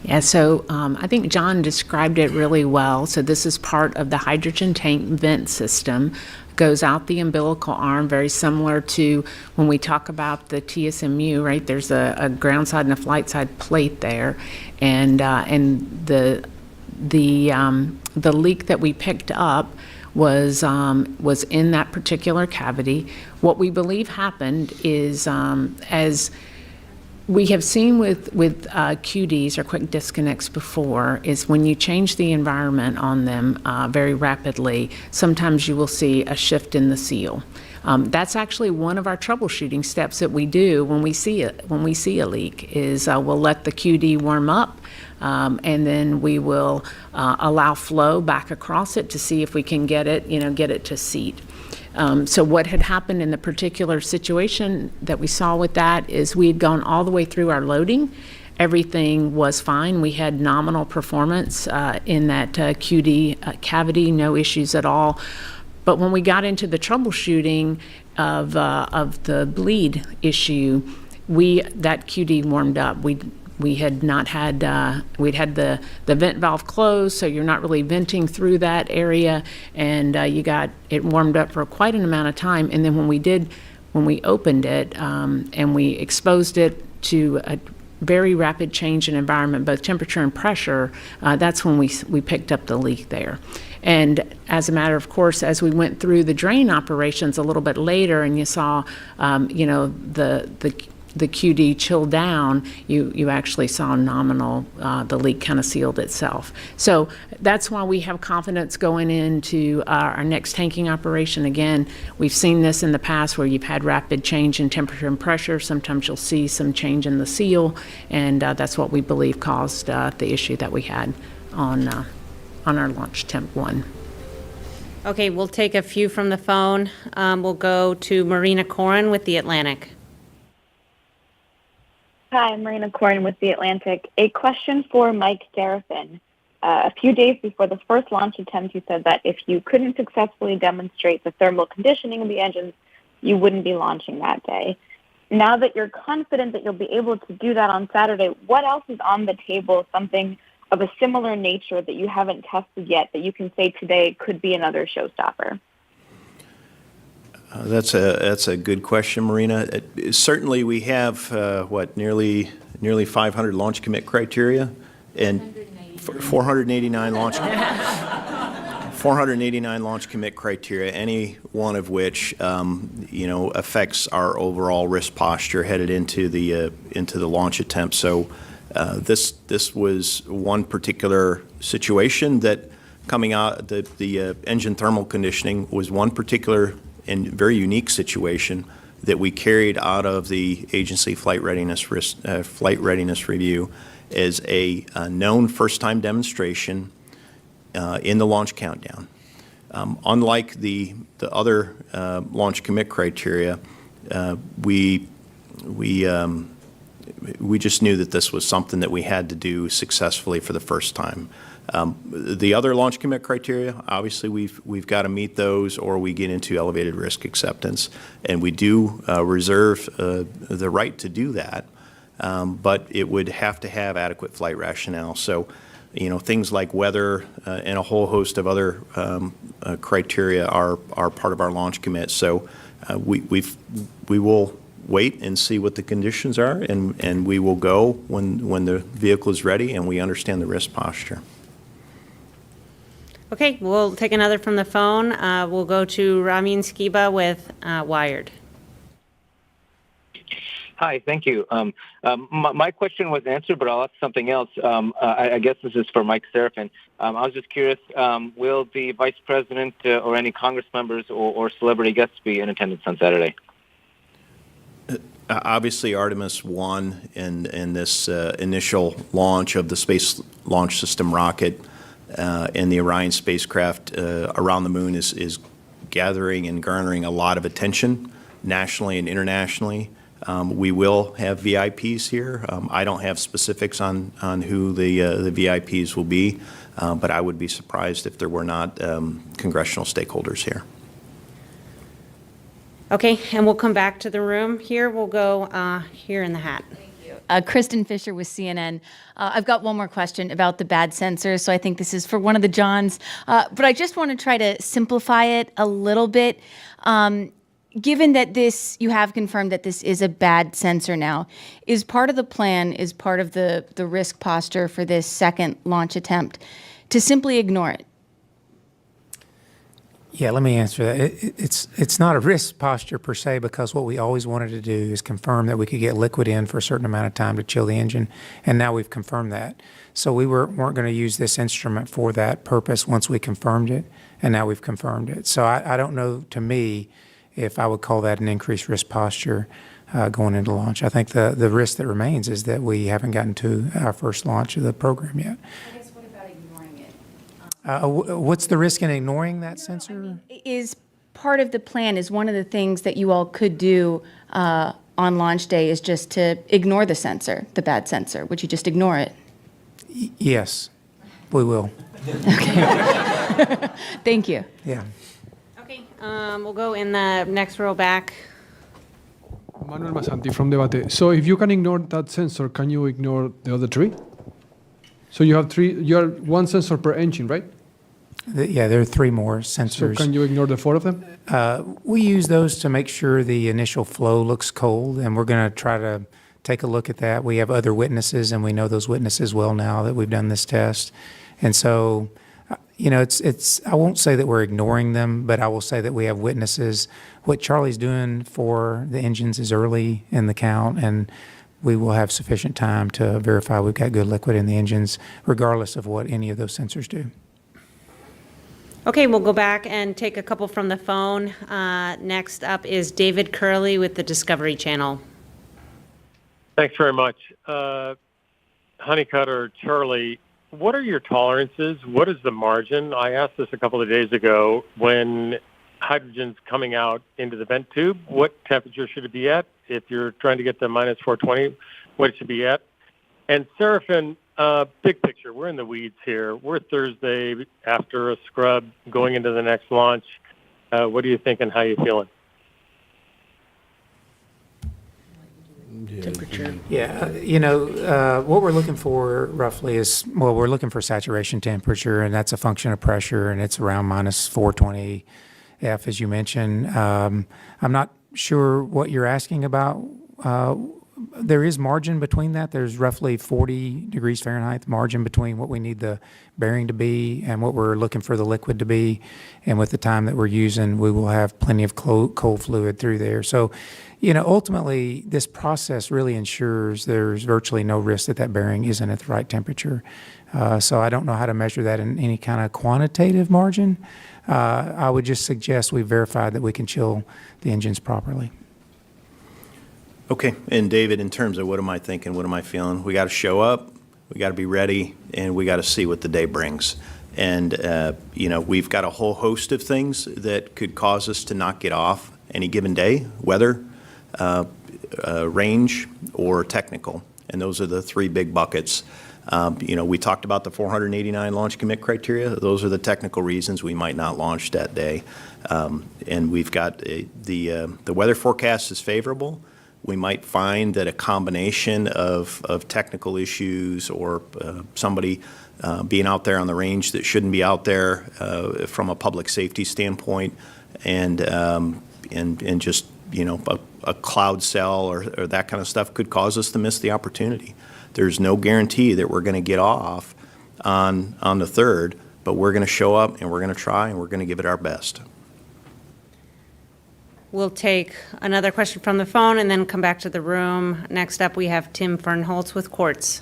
Yeah, so I think John described it really well. So this is part of the hydrogen tank vent system. Goes out the umbilical arm, very similar to when we talk about the TSMU, right? There's a ground side and a flight side plate there, and the leak that we picked up was in that particular cavity. What we believe happened is as we have seen with QDs or quick disconnects before, is when you change the environment on them very rapidly, sometimes you will see a shift in the seal. That's actually one of our troubleshooting steps that we do when we see a leak. Is we'll let the QD warm up, and then we will allow flow back across it to see if we can get it to seat. So what had happened in the particular situation that we saw with that is we had gone all the way through our loading. Everything was fine. We had nominal performance in that QD cavity, no issues at all. But when we got into the troubleshooting of the bleed issue, that QD warmed up. We had not had, we'd had the vent valve closed, so you're not really venting through that area, and you got it warmed up for quite an amount of time. And then when we opened it and we exposed it to a very rapid change in environment, both temperature and pressure, that's when we picked up the leak there. And as a matter of course, as we went through the drain operations a little bit later, and you saw, the QD chill down, you actually saw nominal, the leak kind of sealed itself. So that's why we have confidence going into our next tanking operation. Again, we've seen this in the past where you've had rapid change in temperature and pressure. Sometimes you'll see some change in the seal, and that's what we believe caused the issue that we had on our launch temp 1. Okay, we'll take a few from the phone. We'll go to Marina Corin with The Atlantic. Hi, I'm Marina Corin with The Atlantic. A question for Mike Serafin. A few days before the first launch attempt, you said that if you couldn't successfully demonstrate the thermal conditioning of the engines, you wouldn't be launching that day. Now that you're confident that you'll be able to do that on Saturday, what else is on the table, something of a similar nature that you haven't tested yet that you can say today could be another showstopper? That's a good question, Marina. Certainly, we have nearly 500 launch commit criteria, and 489 launch commit criteria. Any one of which affects our overall risk posture headed into the launch attempt. So this was one particular situation that coming out the engine thermal conditioning was one particular and very unique situation that we carried out of the agency flight readiness review as a known first-time demonstration in the launch countdown. Unlike the other launch commit criteria, we just knew that this was something that we had to do successfully for the first time. The other launch commit criteria, obviously we've got to meet those or we get into elevated risk acceptance, and we do reserve the right to do that, but it would have to have adequate flight rationale. So, things like weather and a whole host of other criteria are part of our launch commit. So we will wait and see what the conditions are, and we will go when the vehicle is ready and we understand the risk posture. Okay, we'll take another from the phone. We'll go to Ramin Skiba with Wired. Hi, thank you. My question was answered, but I'll ask something else. I guess this is for Mike Serafin. I was just curious, will the Vice President or any Congress members or celebrity guests be in attendance on Saturday? Obviously, Artemis I and this initial launch of the Space Launch System rocket and the Orion spacecraft around the moon is gathering and garnering a lot of attention nationally and internationally. We will have VIPs here. I don't have specifics on who the VIPs will be, but I would be surprised if there were not congressional stakeholders here. Okay, and we'll come back to the room here. We'll go here in the hat. Kristen Fisher with CNN. I've got one more question about the bad sensors, so I think this is for one of the Johns. But I just want to try to simplify it a little bit. Given that you have confirmed that this is a bad sensor now, is part of the plan, is part of the risk posture for this second launch attempt to simply ignore it? Yeah, let me answer that. It's not a risk posture per se, because what we always wanted to do is confirm that we could get liquid in for a certain amount of time to chill the engine, and now we've confirmed that. So we weren't going to use this instrument for that purpose once we confirmed it, and now we've confirmed it. So I don't know, to me, if I would call that an increased risk posture going into launch. I think the risk that remains is that we haven't gotten to our first launch of the program yet. I guess what about ignoring it? What's the risk in ignoring that sensor? Is part of the plan? Is one of the things that you all could do on launch day is just to ignore the sensor, the bad sensor? Would you just ignore it? Yes, we will. Thank you. Yeah. Okay, we'll go in the next row back. Manuel Masanti from Debate. So if you can ignore that sensor, can you ignore the other three? So you have three, you are one sensor per engine, right? Yeah, there are 3 more So sensors. can you ignore the 4 of them? We use those to make sure the initial flow looks cold, and we're going to try to take a look at that. We have other witnesses, and we know those witnesses well now that we've done this test. And so, it's I won't say that we're ignoring them, but I will say that we have witnesses. What Charlie's doing for the engines is early in the count, and we will have sufficient time to verify we've got good liquid in the engines, regardless of what any of those sensors do. Okay, we'll go back and take a couple from the phone. Next up is David Curley with the Discovery Channel. Thanks very much. Honeycutt or Charlie, what are your tolerances? What is the margin? I asked this a couple of days ago. When hydrogen's coming out into the vent tube, what temperature should it be at? If you're trying to get to minus 420, what it should be at? And Seraphin, big picture, we're in the weeds here. We're Thursday after a scrub going into the next launch. What are you thinking? How are you feeling? Temperature. Yeah, what we're looking for roughly is, well, we're looking for saturation temperature, and that's a function of pressure, and it's around minus 420 F, as you mentioned. I'm not sure what you're asking about. There is margin between that. There's roughly 40 degrees Fahrenheit margin between what we need the bearing to be and what we're looking for the liquid to be. And with the time that we're using, we will have plenty of cold fluid through there. So, ultimately, this process really ensures there's virtually no risk that bearing isn't at the right temperature. So I don't know how to measure that in any kind of quantitative margin. I would just suggest we verify that we can chill the engines properly. Okay, and David, in terms of what am I thinking, what am I feeling, we got to show up, we got to be ready, and we got to see what the day brings. And, we've got a whole host of things that could cause us to not get off any given day, weather, range, or technical. And those are the 3 big buckets. We talked about the 489 launch commit criteria. Those are the technical reasons we might not launch that day. And we've got the weather forecast is favorable. We might find that a combination of technical issues or somebody being out there on the range that shouldn't be out there from a public safety standpoint, and just a cloud cell or that kind of stuff could cause us to miss the opportunity. There's no guarantee that we're going to get off on the 3rd, but we're going to show up and we're going to try and we're going to give it our best. We'll take another question from the phone and then come back to the room. Next up, we have Tim Fernholz with Quartz.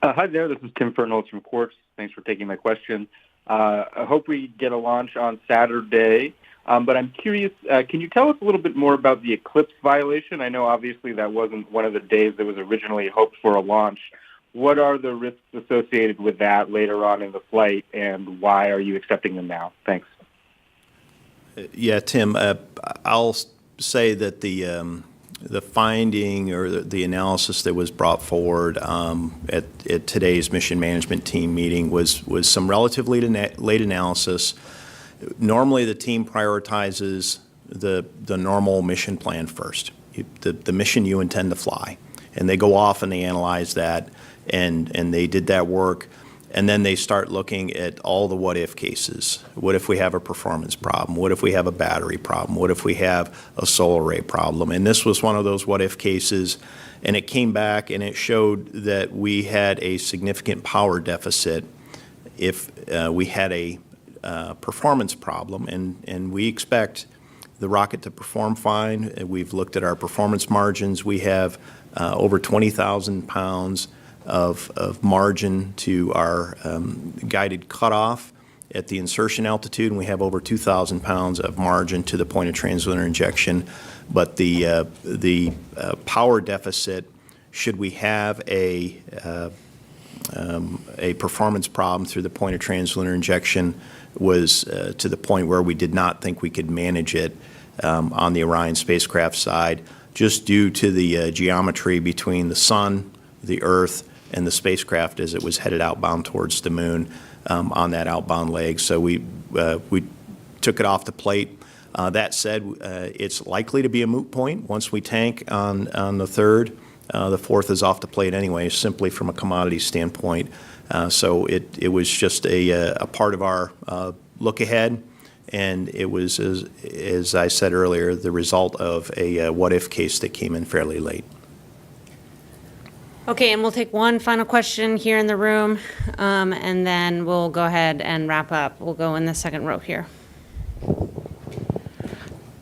Hi there, this is Tim Fernholz from Quartz. Thanks for taking my question. I hope we get a launch on Saturday, but I'm curious, can you tell us a little bit more about the eclipse violation? I know obviously that wasn't one of the days that was originally hoped for a launch. What are the risks associated with that later on in the flight, and why are you accepting them now? Thanks. Yeah, Tim, I'll say that the finding or the analysis that was brought forward at today's mission management team meeting was some relatively late analysis. Normally, the team prioritizes the normal mission plan first, the mission you intend to fly, and they go off and they analyze that, and they did that work. And then they start looking at all the what-if cases. What if we have a performance problem? What if we have a battery problem? What if we have a solar array problem? And this was one of those what-if cases, and it came back and it showed that we had a significant power deficit if we had a performance problem, and we expect the rocket to perform fine. We've looked at our performance margins. We have over 20,000 pounds of margin to our guided cutoff at the insertion altitude, and we have over 2,000 pounds of margin to the point of translunar injection. But the power deficit, should we have a a performance problem through the point of translunar injection was to the point where we did not think we could manage it on the Orion spacecraft side, just due to the geometry between the sun, the Earth, and the spacecraft as it was headed outbound towards the moon on that outbound leg. So we took it off the plate. That said, it's likely to be a moot point once we tank on the third. The fourth is off the plate anyway, simply from a commodity standpoint. So it was just a part of our look ahead, and it was, as I said earlier, the result of a what-if case that came in fairly late. Okay, and we'll take one final question here in the room, and then we'll go ahead and wrap up. We'll go in the second row here.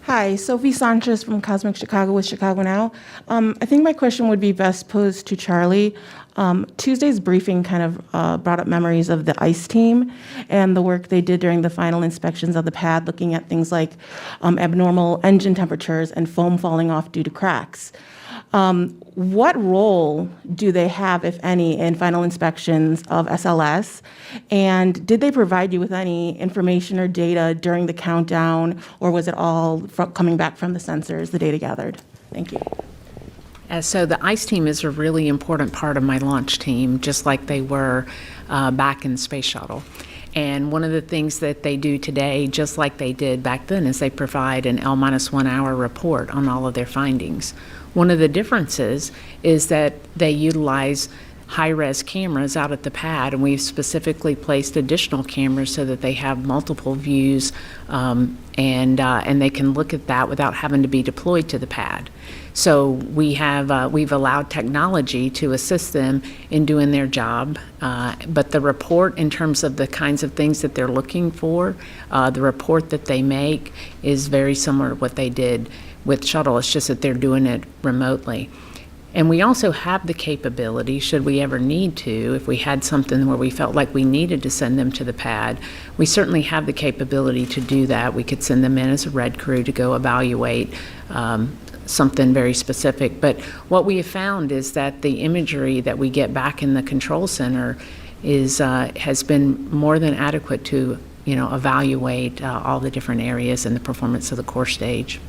Hi, Sophie Sanchez from Cosmic Chicago with Chicago Now. I think my question would be best posed to Charlie. Tuesday's briefing kind of brought up memories of the ICE team and the work they did during the final inspections of the pad, looking at things like abnormal engine temperatures and foam falling off due to cracks. What role do they have, if any, in final inspections of SLS? And did they provide you with any information or data during the countdown, or was it all coming back from the sensors, the data gathered? Thank you. So the ICE team is a really important part of my launch team, just like they were back in the Space Shuttle. And one of the things that they do today, just like they did back then, is they provide an L-1 hour report on all of their findings. One of the differences is that they utilize high-res cameras out at the pad, and we've specifically placed additional cameras so that they have multiple views, and they can look at that without having to be deployed to the pad. So we've allowed technology to assist them in doing their job, but the report, in terms of the kinds of things that they're looking for, the report that they make is very similar to what they did with shuttle. It's just that they're doing it remotely. And we also have the capability, should we ever need to, if we had something where we felt like we needed to send them to the pad, we certainly have the capability to do that. We could send them in as a red crew to go evaluate something very specific. But what we have found is that the imagery that we get back in the control center has been more than adequate to evaluate all the different areas and the performance of the core stage.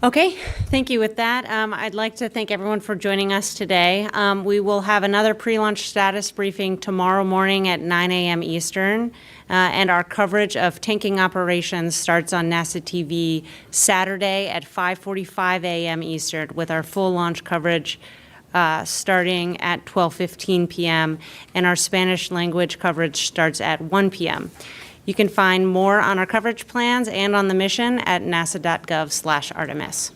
Okay, thank you. With that, I'd like to thank everyone for joining us today. We will have another pre-launch status briefing tomorrow morning at 9 a.m. Eastern, and our coverage of tanking operations starts on NASA TV Saturday at 5:45 a.m. Eastern, with our full launch coverage starting at 12:15 p.m., and our Spanish language coverage starts at 1 p.m. You can find more on our coverage plans and on the mission at nasa.gov/Artemis.